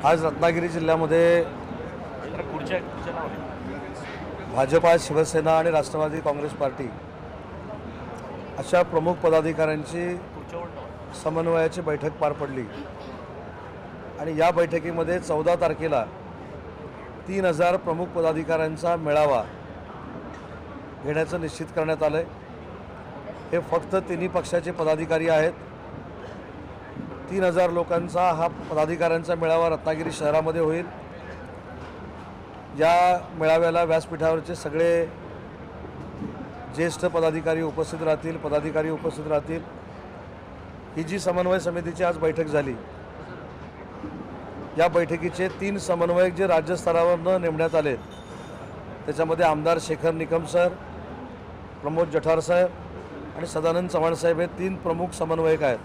आज रत्नागिरी जिल्ह्यामध्ये भाजपा, शिवसेना आणि राष्ट्रवादी काँग्रेस पार्टी अशा प्रमुख पदाधिकाऱ्यांची समन्वयाची बैठक पार पडली आणि या बैठकीमध्ये 14 तारखेला 3000 प्रमुख पदाधिकाऱ्यांचा मेळावा घेण्याचं निश्चित करण्यात आलं आहे। हे फक्त तिन्ही पक्षाचे पदाधिकारी आहेत। 3000 लोकांचा हा पदाधिकाऱ्यांचा मेळावा रत्नागिरी शहरामध्ये होईल। या मेळाव्याला व्यासपीठावरचे सगळे ज्येष्ठ पदाधिकारी उपस्थित राहतील। ही जी समन्वय समितीची आज बैठक झाली, या बैठकीचे 3 समन्वयक जे राज्य स्तरावरून नेमण्यात आले, त्याच्यामध्ये आमदार शेखर निकम सर, प्रमोद जठार साहेब आणि सदानंद चव्हाण साहेब हे 3 प्रमुख समन्वयक आहेत।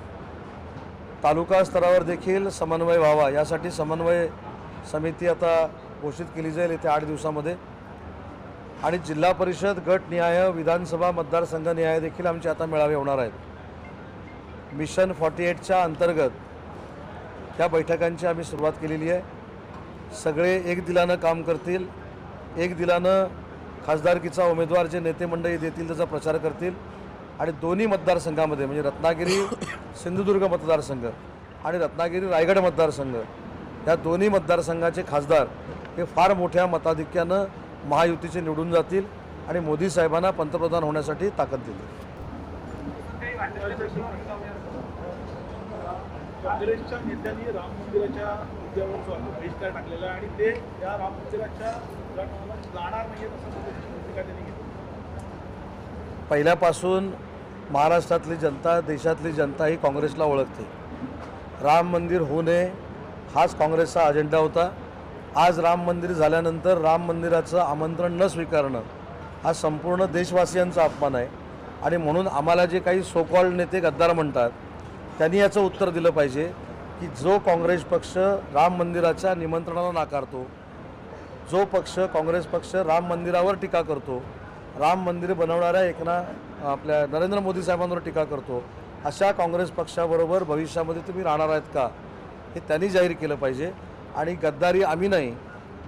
तालुका स्तरावर देखील समन्वय व्हावा यासाठी समन्वय समिती आता घोषित केली जाईल येत्या 8 दिवसामध्ये आणि जिल्हा परिषद गटनिहाय, विधानसभा मतदारसंघनिहाय देखील आमचे आता मेळावे होणार आहेत। मिशन 48च्या अंतर्गत या बैठकांची आम्ही सुरुवात केलेली आहे। सगळे एक दिलानं काम करतील, एक दिलानं खासदारकीचा उमेदवार जे नेते मंडळी देतील त्याचा प्रचार करतील आणि दोन्ही मतदारसंघामध्ये म्हणजे रत्नागिरी सिंधुदुर्ग मतदारसंघ आणि रत्नागिरी रायगड मतदारसंघ या दोन्ही मतदारसंघाचे खासदार हे फार मोठ्या मताधिक्यानं महायुतीचे निवडून जातील आणि मोदी साहेबांना पंतप्रधान होण्यासाठी ताकद देतील। काँग्रेसच्या नेत्यांनी राम मंदिराच्या मुद्द्यावर बहिष्कार टाकलेला आणि ते या राम मंदिराच्या उद्घाटनाला जाणार नाही असं भूमिका त्यांनी घेतली। पहिल्यापासून महाराष्ट्रातली जनता, देशातली जनता ही काँग्रेसला ओळखते। राम मंदिर होऊ नये हाच काँग्रेसचा अजेंडा होता। आज राम मंदिर झाल्यानंतर राम मंदिराचं आमंत्रण न स्वीकारणं हा संपूर्ण देशवासियांचा अपमान आहे आणि म्हणून आम्हाला जे काही सो कॉल्ड नेते गद्दार म्हणतात त्यांनी याचं उत्तर दिलं पाहिजे की जो काँग्रेस पक्ष राम मंदिराच्या निमंत्रणाला नाकारतो, जो पक्ष काँग्रेस पक्ष राम मंदिरावर टीका करतो, राम मंदिर बनवणाऱ्या आपल्या नरेंद्र मोदी साहेबांवर टीका करतो, अशा काँग्रेस पक्षाबरोबर भविष्यामध्ये तुम्ही राहणार आहेत का हे त्यांनी जाहीर केलं पाहिजे। आणि गद्दारी आम्ही नाही,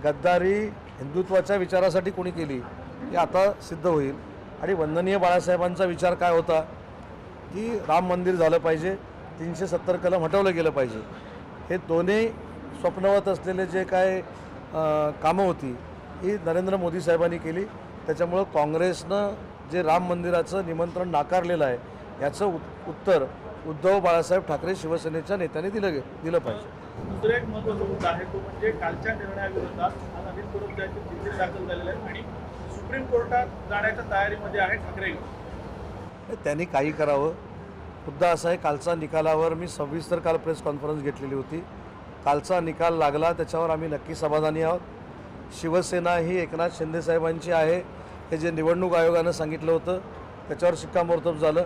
गद्दारी हिंदुत्वाच्या विचारासाठी कोणी केली हे आता सिद्ध होईल। आणि वंदनीय बाळासाहेबांचा विचार काय होता की राम मंदिर झालं पाहिजे, 370 कलम हटवलं गेलं पाहिजे, हे दोन्ही स्वप्नवत असलेले जे काय कामं होती ही नरेंद्र मोदी साहेबांनी केली। त्याच्यामुळं काँग्रेसनं जे राम मंदिराचं निमंत्रण नाकारलेलं आहे याचं उत्तर उद्धव बाळासाहेब ठाकरे शिवसेनेच्या नेत्यांनी दिलं पाहिजे। दुसरा एक महत्त्वाचा मुद्दा आहे तो म्हणजे कालच्या निर्णयाविरोधात नवीन विरोधाचे तिथे दाखल झालेले आहेत आणि सुप्रीम कोर्टात जाण्याच्या तयारीमध्ये आहे ठाकरे। त्यांनी काही करावं, मुद्दा असा आहे कालच्या निकालावर मी सविस्तर काल प्रेस कॉन्फरन्स घेतलेली होती। कालचा निकाल लागला त्याच्यावर आम्ही नक्की समाधानी आहोत। शिवसेना ही एकनाथ शिंदे साहेबांची आहे हे जे निवडणूक आयोगानं सांगितलं होतं त्याच्यावर शिक्कामोर्तब झालं।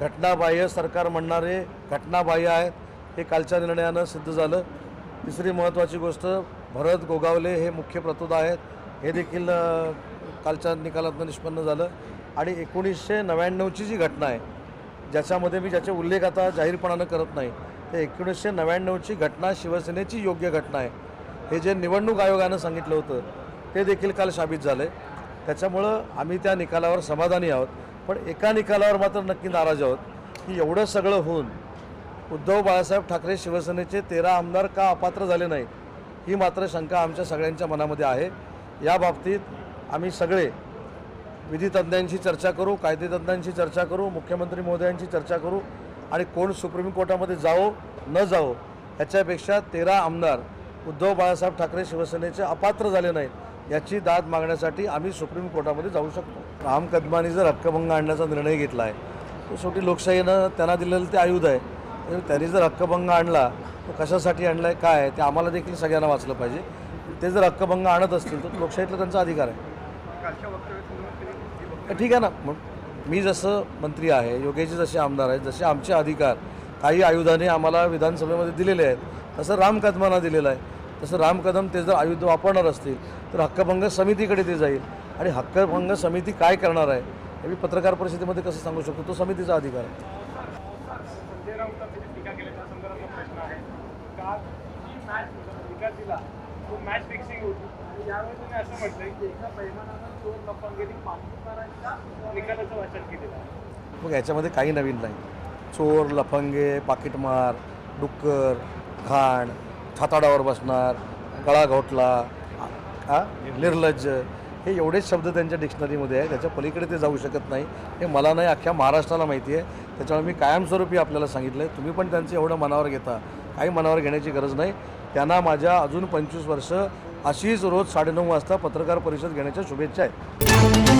घटनाबाह्य सरकार म्हणणारे घटनाबाह्य आहेत हे कालच्या निर्णयानं सिद्ध झालं। तिसरी महत्त्वाची गोष्ट, भरत गोगावले हे मुख्य प्रतोद आहेत हे देखील कालच्या निकालातून निष्पन्न झालं। आणि 1999ची जी घटना आहे ज्याच्यामध्ये मी ज्याचे उल्लेख आता जाहीरपणानं करत नाही, ते 1999ची घटना शिवसेनेची योग्य घटना आहे हे जे निवडणूक आयोगानं सांगितलं होतं ते देखील काल साबित झालं आहे। त्याच्यामुळं आम्ही त्या निकालावर समाधानी आहोत, पण एका निकालावर मात्र नक्की नाराज आहोत की एवढं सगळं होऊन उद्धव बाळासाहेब ठाकरे शिवसेनेचे 13 आमदार का अपात्र झाले नाहीत ही मात्र शंका आमच्या सगळ्यांच्या मनामध्ये आहे। या बाबतीत आम्ही सगळे विधितज्ञांशी चर्चा करू, कायदेतज्ञांशी चर्चा करू, मुख्यमंत्री महोदयांची चर्चा करू आणि कोण सुप्रीम कोर्टामध्ये जावो न जावो ह्याच्यापेक्षा 13 आमदार उद्धव बाळासाहेब ठाकरे शिवसेनेचे अपात्र झाले नाहीत याची दाद मागण्यासाठी आम्ही सुप्रीम कोर्टामध्ये जाऊ शकतो। राम कदमांनी जर हक्कभंग आणण्याचा निर्णय घेतला आहे तो शेवटी लोकशाहीनं त्यांना दिलेलं ते आयुध आहे। त्यांनी जर हक्कभंग आणला तो कशासाठी आणला आहे काय आहे ते आम्हाला देखील सगळ्यांना वाचलं पाहिजे। ते जर हक्कभंग आणत असतील तर लोकशाहीतला त्यांचा अधिकार आहे। ठीक आहे ना, मग मी जसं मंत्री आहे, योगेशजी जसे आमदार आहेत, जसे आमचे अधिकार काही आयुधाने आम्हाला विधानसभेमध्ये दिलेले आहेत तसं राम कदमांना दिलेलं आहे। तसं राम कदम ते जर आयुध वापरणार असतील तर हक्कभंग समितीकडे ते जाईल आणि हक्कभंग समिती काय करणार आहे हे मी पत्रकार परिषदेमध्ये कसं सांगू शकतो, तो समितीचा अधिकार आहे। संजय राऊतांनी टीका केल्याच्या संदर्भातला प्रश्न आहे का मिसिंग होती आणि यावेळी तुम्ही असं म्हटलंय की एका पैमानानं चोर लफंगेने पाकिस्तानाच्या निकालाचं वाचन केलेलं आहे. मग याच्यामध्ये काही नवीन नाही. चोर, लफंगे, पाकिटमार, डुक्कर, घाण, छाताडावर बसणार, गळा घोटला, निर्लज्ज, हे एवढेच शब्द त्यांच्या डिक्शनरीमध्ये आहे. त्याच्या पलीकडे ते जाऊ शकत नाही. हे मला नाही, अख्ख्या महाराष्ट्राला माहिती आहे. त्याच्यामुळे मी कायमस्वरूपी आपल्याला सांगितलं आहे, तुम्ही पण त्यांचं एवढं मनावर घेता, काही मनावर घेण्याची गरज नाही. त्यांना माझ्या अजून 25 वर्ष अशीच रोज 9:30 वाजता पत्रकार परिषद घेण्याच्या शुभेच्छा आहेत.